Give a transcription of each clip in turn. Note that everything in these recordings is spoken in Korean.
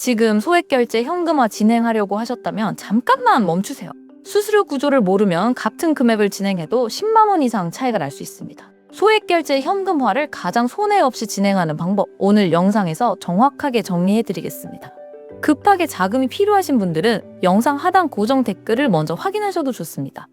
지금 소액결제 현금화 진행하려고 하셨다면 잠깐만 멈추세요. 수수료 구조를 모르면 같은 금액을 진행해도 10만 원 이상 차이가 날 수 있습니다. 소액결제 현금화를 가장 손해 없이 진행하는 방법, 오늘 영상에서 정확하게 정리해드리겠습니다. 급하게 자금이 필요하신 분들은 영상 하단 고정 댓글을 먼저 확인하셔도 좋습니다.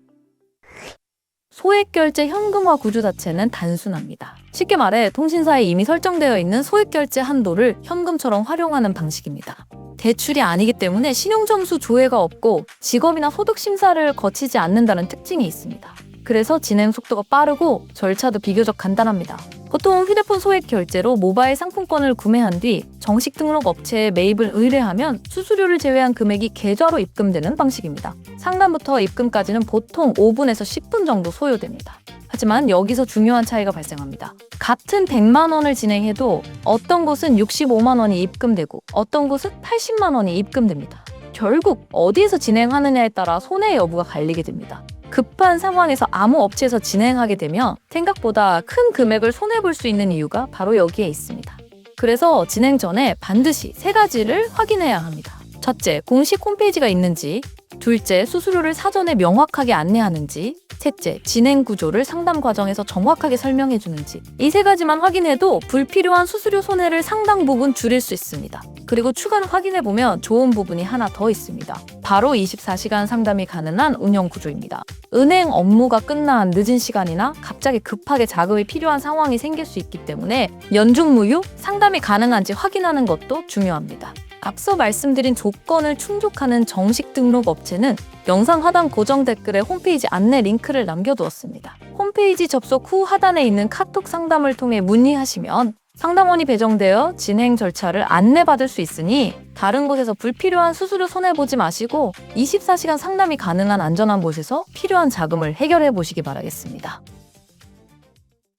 소액결제 현금화 구조 자체는 단순합니다. 쉽게 말해 통신사에 이미 설정되어 있는 소액결제 한도를 현금처럼 활용하는 방식입니다. 대출이 아니기 때문에 신용점수 조회가 없고 직업이나 소득 심사를 거치지 않는다는 특징이 있습니다. 그래서 진행 속도가 빠르고 절차도 비교적 간단합니다. 보통 휴대폰 소액 결제로 모바일 상품권을 구매한 뒤 정식 등록 업체에 매입을 의뢰하면 수수료를 제외한 금액이 계좌로 입금되는 방식입니다. 상담부터 입금까지는 보통 5분에서 10분 정도 소요됩니다. 하지만 여기서 중요한 차이가 발생합니다. 같은 100만 원을 진행해도 어떤 곳은 65만 원이 입금되고 어떤 곳은 80만 원이 입금됩니다. 결국 어디에서 진행하느냐에 따라 손해 여부가 갈리게 됩니다. 급한 상황에서 아무 업체에서 진행하게 되면 생각보다 큰 금액을 손해볼 수 있는 이유가 바로 여기에 있습니다. 그래서 진행 전에 반드시 3가지를 확인해야 합니다. 첫째, 공식 홈페이지가 있는지, 둘째, 수수료를 사전에 명확하게 안내하는지, 셋째, 진행 구조를 상담 과정에서 정확하게 설명해 주는지. 이 3가지만 확인해도 불필요한 수수료 손해를 상당 부분 줄일 수 있습니다. 그리고 추가로 확인해 보면 좋은 부분이 하나 더 있습니다. 바로 24시간 상담이 가능한 운영 구조입니다. 은행 업무가 끝난 늦은 시간이나 갑자기 급하게 자금이 필요한 상황이 생길 수 있기 때문에 연중무휴 상담이 가능한지 확인하는 것도 중요합니다. 앞서 말씀드린 조건을 충족하는 정식 등록 업체는 영상 하단 고정 댓글에 홈페이지 안내 링크를 남겨두었습니다. 홈페이지 접속 후 하단에 있는 카톡 상담을 통해 문의하시면 상담원이 배정되어 진행 절차를 안내받을 수 있으니 다른 곳에서 불필요한 수수료 손해보지 마시고 24시간 상담이 가능한 안전한 곳에서 필요한 자금을 해결해 보시기 바라겠습니다.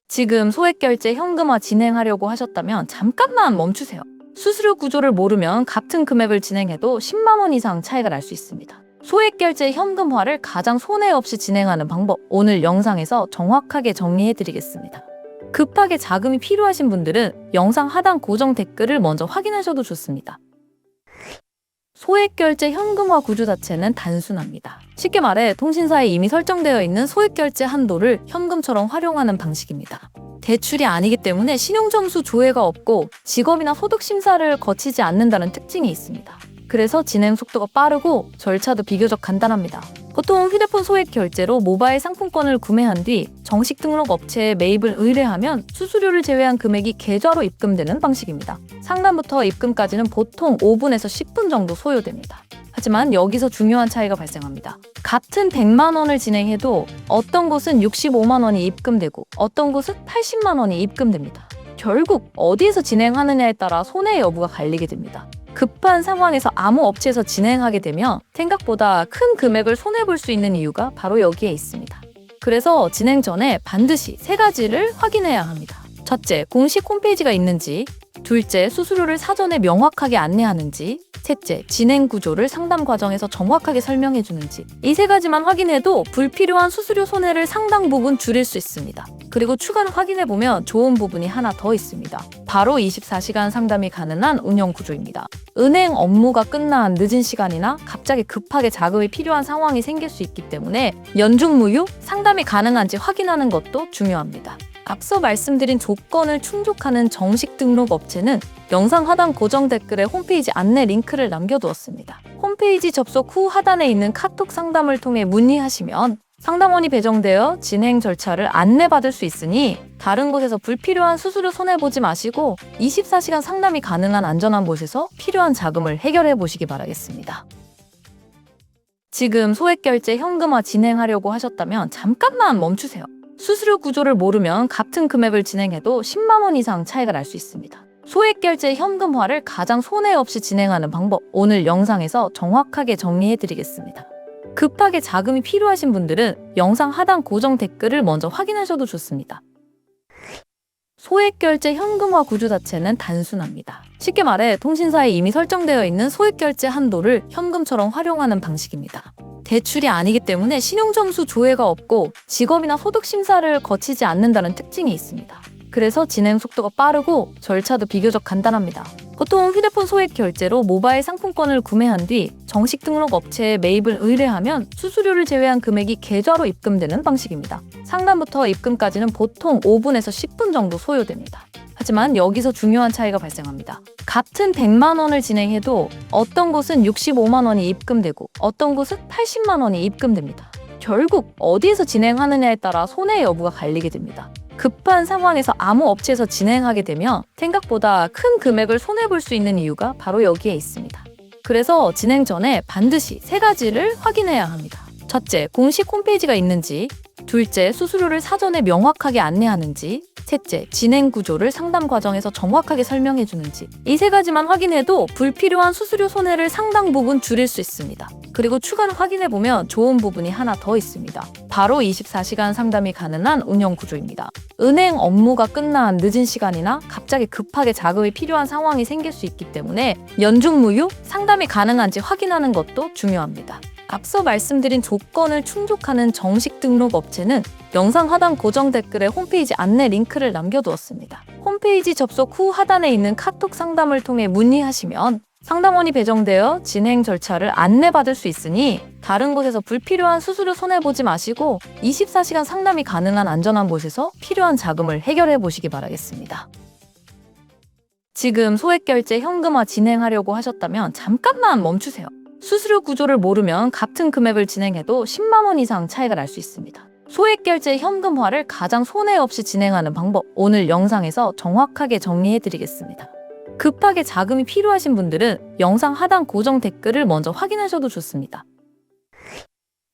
지금 소액결제 현금화 진행하려고 하셨다면 잠깐만 멈추세요. 수수료 구조를 모르면 같은 금액을 진행해도 10만 원 이상 차이가 날 수 있습니다. 소액결제 현금화를 가장 손해 없이 진행하는 방법, 오늘 영상에서 정확하게 정리해드리겠습니다. 급하게 자금이 필요하신 분들은 영상 하단 고정 댓글을 먼저 확인하셔도 좋습니다. 소액결제 현금화 구조 자체는 단순합니다. 쉽게 말해 통신사에 이미 설정되어 있는 소액결제 한도를 현금처럼 활용하는 방식입니다. 대출이 아니기 때문에 신용점수 조회가 없고 직업이나 소득 심사를 거치지 않는다는 특징이 있습니다. 그래서 진행 속도가 빠르고 절차도 비교적 간단합니다. 보통 휴대폰 소액 결제로 모바일 상품권을 구매한 뒤 정식 등록 업체에 매입을 의뢰하면 수수료를 제외한 금액이 계좌로 입금되는 방식입니다. 상담부터 입금까지는 보통 5분에서 10분 정도 소요됩니다. 하지만 여기서 중요한 차이가 발생합니다. 같은 100만 원을 진행해도 어떤 곳은 65만 원이 입금되고 어떤 곳은 80만 원이 입금됩니다. 결국 어디에서 진행하느냐에 따라 손해 여부가 갈리게 됩니다. 급한 상황에서 아무 업체에서 진행하게 되면 생각보다 큰 금액을 손해볼 수 있는 이유가 바로 여기에 있습니다. 그래서 진행 전에 반드시 3가지를 확인해야 합니다. 첫째, 공식 홈페이지가 있는지, 둘째, 수수료를 사전에 명확하게 안내하는지, 셋째, 진행 구조를 상담 과정에서 정확하게 설명해 주는지. 이 3가지만 확인해도 불필요한 수수료 손해를 상당 부분 줄일 수 있습니다. 그리고 추가로 확인해 보면 좋은 부분이 하나 더 있습니다. 바로 24시간 상담이 가능한 운영 구조입니다. 은행 업무가 끝난 늦은 시간이나 갑자기 급하게 자금이 필요한 상황이 생길 수 있기 때문에 연중무휴 상담이 가능한지 확인하는 것도 중요합니다. 앞서 말씀드린 조건을 충족하는 정식 등록 업체는 영상 하단 고정 댓글에 홈페이지 안내 링크를 남겨두었습니다. 홈페이지 접속 후 하단에 있는 카톡 상담을 통해 문의하시면 상담원이 배정되어 진행 절차를 안내받을 수 있으니 다른 곳에서 불필요한 수수료 손해보지 마시고 24시간 상담이 가능한 안전한 곳에서 필요한 자금을 해결해 보시기 바라겠습니다. 지금 소액결제 현금화 진행하려고 하셨다면 잠깐만 멈추세요. 수수료 구조를 모르면 같은 금액을 진행해도 10만 원 이상 차이가 날 수 있습니다. 소액결제 현금화를 가장 손해 없이 진행하는 방법, 오늘 영상에서 정확하게 정리해드리겠습니다. 급하게 자금이 필요하신 분들은 영상 하단 고정 댓글을 먼저 확인하셔도 좋습니다. 소액결제 현금화 구조 자체는 단순합니다. 쉽게 말해 통신사에 이미 설정되어 있는 소액결제 한도를 현금처럼 활용하는 방식입니다. 대출이 아니기 때문에 신용점수 조회가 없고 직업이나 소득 심사를 거치지 않는다는 특징이 있습니다. 그래서 진행 속도가 빠르고 절차도 비교적 간단합니다. 보통 휴대폰 소액 결제로 모바일 상품권을 구매한 뒤 정식 등록 업체에 매입을 의뢰하면 수수료를 제외한 금액이 계좌로 입금되는 방식입니다. 상담부터 입금까지는 보통 5분에서 10분 정도 소요됩니다. 하지만 여기서 중요한 차이가 발생합니다. 같은 100만 원을 진행해도 어떤 곳은 65만 원이 입금되고 어떤 곳은 80만 원이 입금됩니다. 결국 어디에서 진행하느냐에 따라 손해 여부가 갈리게 됩니다. 급한 상황에서 아무 업체에서 진행하게 되면 생각보다 큰 금액을 손해볼 수 있는 이유가 바로 여기에 있습니다. 그래서 진행 전에 반드시 3가지를 확인해야 합니다. 첫째, 공식 홈페이지가 있는지. 둘째, 수수료를 사전에 명확하게 안내하는지. 셋째, 진행 구조를 상담 과정에서 정확하게 설명해 주는지. 이 3가지만 확인해도 불필요한 수수료 손해를 상당 부분 줄일 수 있습니다. 그리고 추가로 확인해 보면 좋은 부분이 하나 더 있습니다. 바로 24시간 상담이 가능한 운영 구조입니다. 은행 업무가 끝난 늦은 시간이나 갑자기 급하게 자금이 필요한 상황이 생길 수 있기 때문에 연중무휴 상담이 가능한지 확인하는 것도 중요합니다. 앞서 말씀드린 조건을 충족하는 정식 등록 업체는 영상 하단 고정 댓글에 홈페이지 안내 링크를 남겨두었습니다. 홈페이지 접속 후 하단에 있는 카톡 상담을 통해 문의하시면 상담원이 배정되어 진행 절차를 안내받을 수 있으니 다른 곳에서 불필요한 수수료 손해보지 마시고 24시간 상담이 가능한 안전한 곳에서 필요한 자금을 해결해 보시기 바라겠습니다. 지금 소액결제 현금화 진행하려고 하셨다면 잠깐만 멈추세요. 수수료 구조를 모르면 같은 금액을 진행해도 10만 원 이상 차이가 날 수 있습니다. 소액결제 현금화를 가장 손해 없이 진행하는 방법, 오늘 영상에서 정확하게 정리해드리겠습니다. 급하게 자금이 필요하신 분들은 영상 하단 고정 댓글을 먼저 확인하셔도 좋습니다.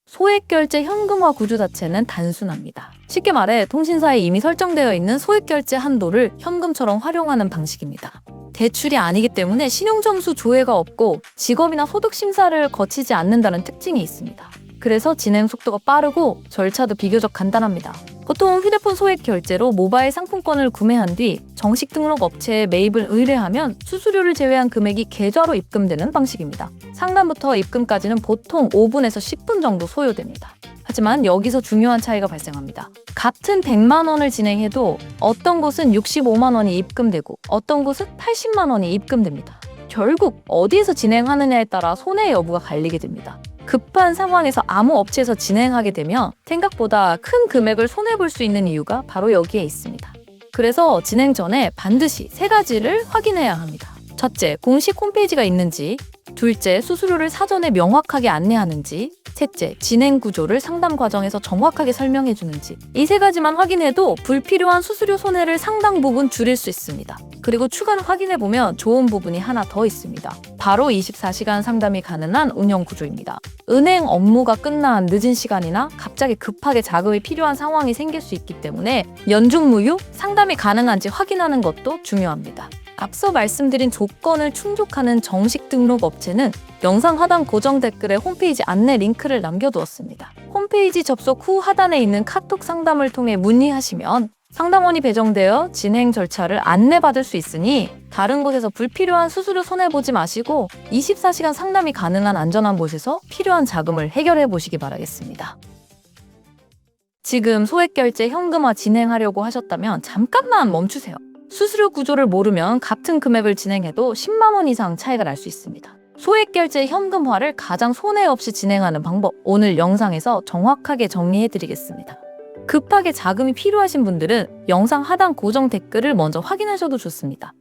소액결제 현금화 구조 자체는 단순합니다. 쉽게 말해 통신사에 이미 설정되어 있는 소액결제 한도를 현금처럼 활용하는 방식입니다. 대출이 아니기 때문에 신용점수 조회가 없고 직업이나 소득 심사를 거치지 않는다는 특징이 있습니다. 그래서 진행 속도가 빠르고 절차도 비교적 간단합니다. 보통 휴대폰 소액 결제로 모바일 상품권을 구매한 뒤 정식 등록 업체에 매입을 의뢰하면 수수료를 제외한 금액이 계좌로 입금되는 방식입니다. 상담부터 입금까지는 보통 5분에서 10분 정도 소요됩니다. 하지만 여기서 중요한 차이가 발생합니다. 같은 100만 원을 진행해도 어떤 곳은 65만 원이 입금되고 어떤 곳은 80만 원이 입금됩니다. 결국 어디에서 진행하느냐에 따라 손해 여부가 갈리게 됩니다. 급한 상황에서 아무 업체에서 진행하게 되면 생각보다 큰 금액을 손해볼 수 있는 이유가 바로 여기에 있습니다. 그래서 진행 전에 반드시 3가지를 확인해야 합니다. 첫째, 공식 홈페이지가 있는지. 둘째, 수수료를 사전에 명확하게 안내하는지. 셋째, 진행 구조를 상담 과정에서 정확하게 설명해 주는지. 이 3가지만 확인해도 불필요한 수수료 손해를 상당 부분 줄일 수 있습니다. 그리고 추가로 확인해 보면 좋은 부분이 하나 더 있습니다. 바로 24시간 상담이 가능한 운영 구조입니다. 은행 업무가 끝난 늦은 시간이나 갑자기 급하게 자금이 필요한 상황이 생길 수 있기 때문에 연중무휴 상담이 가능한지 확인하는 것도 중요합니다. 앞서 말씀드린 조건을 충족하는 정식 등록 업체는 영상 하단 고정 댓글에 홈페이지 안내 링크를 남겨두었습니다. 홈페이지 접속 후 하단에 있는 카톡 상담을 통해 문의하시면 상담원이 배정되어 진행 절차를 안내받을 수 있으니 다른 곳에서 불필요한 수수료 손해보지 마시고 24시간 상담이 가능한 안전한 곳에서 필요한 자금을 해결해 보시기 바라겠습니다. 지금 소액결제 현금화 진행하려고 하셨다면 잠깐만 멈추세요. 수수료 구조를 모르면 같은 금액을 진행해도 10만 원 이상 차이가 날 수 있습니다. 소액결제 현금화를 가장 손해 없이 진행하는 방법, 오늘 영상에서 정확하게 정리해드리겠습니다. 급하게 자금이 필요하신 분들은 영상 하단 고정 댓글을 먼저 확인하셔도 좋습니다.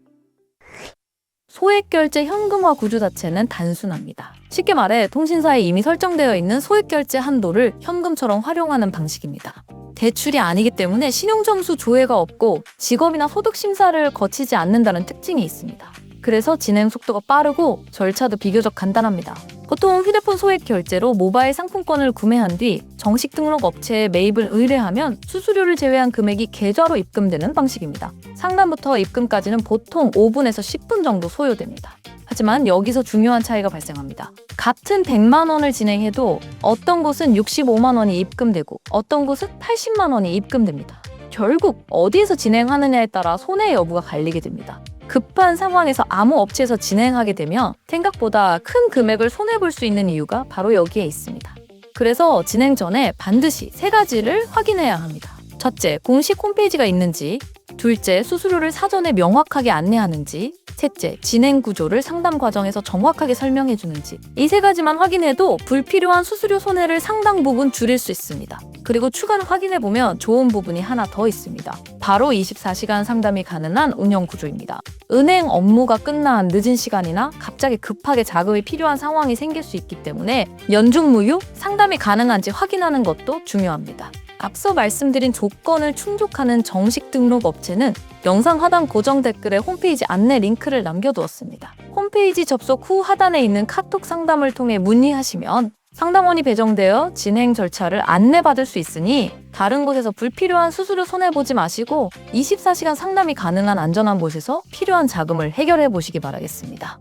소액결제 현금화 구조 자체는 단순합니다. 쉽게 말해 통신사에 이미 설정되어 있는 소액결제 한도를 현금처럼 활용하는 방식입니다. 대출이 아니기 때문에 신용점수 조회가 없고 직업이나 소득 심사를 거치지 않는다는 특징이 있습니다. 그래서 진행 속도가 빠르고 절차도 비교적 간단합니다. 보통 휴대폰 소액 결제로 모바일 상품권을 구매한 뒤 정식 등록 업체에 매입을 의뢰하면 수수료를 제외한 금액이 계좌로 입금되는 방식입니다. 상담부터 입금까지는 보통 5분에서 10분 정도 소요됩니다. 하지만 여기서 중요한 차이가 발생합니다. 같은 100만 원을 진행해도 어떤 곳은 65만 원이 입금되고 어떤 곳은 80만 원이 입금됩니다. 결국 어디에서 진행하느냐에 따라 손해 여부가 갈리게 됩니다. 급한 상황에서 아무 업체에서 진행하게 되면 생각보다 큰 금액을 손해볼 수 있는 이유가 바로 여기에 있습니다. 그래서 진행 전에 반드시 3가지를 확인해야 합니다. 첫째, 공식 홈페이지가 있는지. 둘째, 수수료를 사전에 명확하게 안내하는지. 셋째, 진행 구조를 상담 과정에서 정확하게 설명해 주는지. 이 세 가지만 확인해도 불필요한 수수료 손해를 상당 부분 줄일 수 있습니다. 그리고 추가로 확인해 보면 좋은 부분이 하나 더 있습니다. 바로 24시간 상담이 가능한 운영 구조입니다. 은행 업무가 끝난 늦은 시간이나 갑자기 급하게 자금이 필요한 상황이 생길 수 있기 때문에 연중무휴 상담이 가능한지 확인하는 것도 중요합니다. 앞서 말씀드린 조건을 충족하는 정식 등록 업체는 영상 하단 고정 댓글에 홈페이지 안내 링크를 남겨두었습니다. 홈페이지 접속 후 하단에 있는 카톡 상담을 통해 문의하시면 상담원이 배정되어 진행 절차를 안내받을 수 있으니 다른 곳에서 불필요한 수수료 손해보지 마시고 24시간 상담이 가능한 안전한 곳에서 필요한 자금을 해결해 보시기 바라겠습니다.